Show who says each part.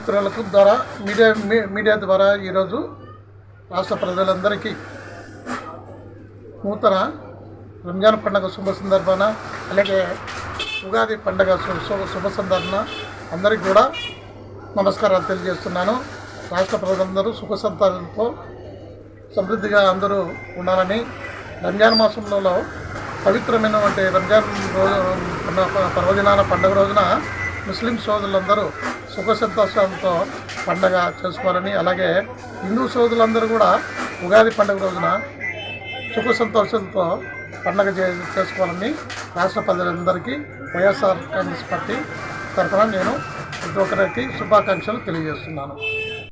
Speaker 1: మిత్రులకు ద్వారా మీడియా ద్వారా ఈరోజు రాష్ట్ర ప్రజలందరికీ నూతన రంజాన్ పండుగ శుభ సందర్భాన అలాగే ఉగాది పండుగ శుభ సందర్భాన అందరికీ కూడా నమస్కారాలు తెలియజేస్తున్నాను. రాష్ట్ర ప్రజలందరూ సుఖ సంతానంతో సమృద్ధిగా అందరూ ఉండాలని, రంజాన్ మాసంలో పవిత్రమైనటువంటి రంజాన్ పర్వదినాల పండుగ రోజున ముస్లిం సోదరులందరూ సుఖ సంతోషాలతో పండుగ చేసుకోవాలని, అలాగే హిందూ సోదరులందరూ కూడా ఉగాది పండుగ రోజున సుఖ సంతోషాలతో పండుగ చేసుకోవాలని రాష్ట్ర ప్రజలందరికీ వైఎస్ఆర్ కాంగ్రెస్ పార్టీ తరఫున నేను ప్రతి ఒక్కరికి శుభాకాంక్షలు తెలియజేస్తున్నాను.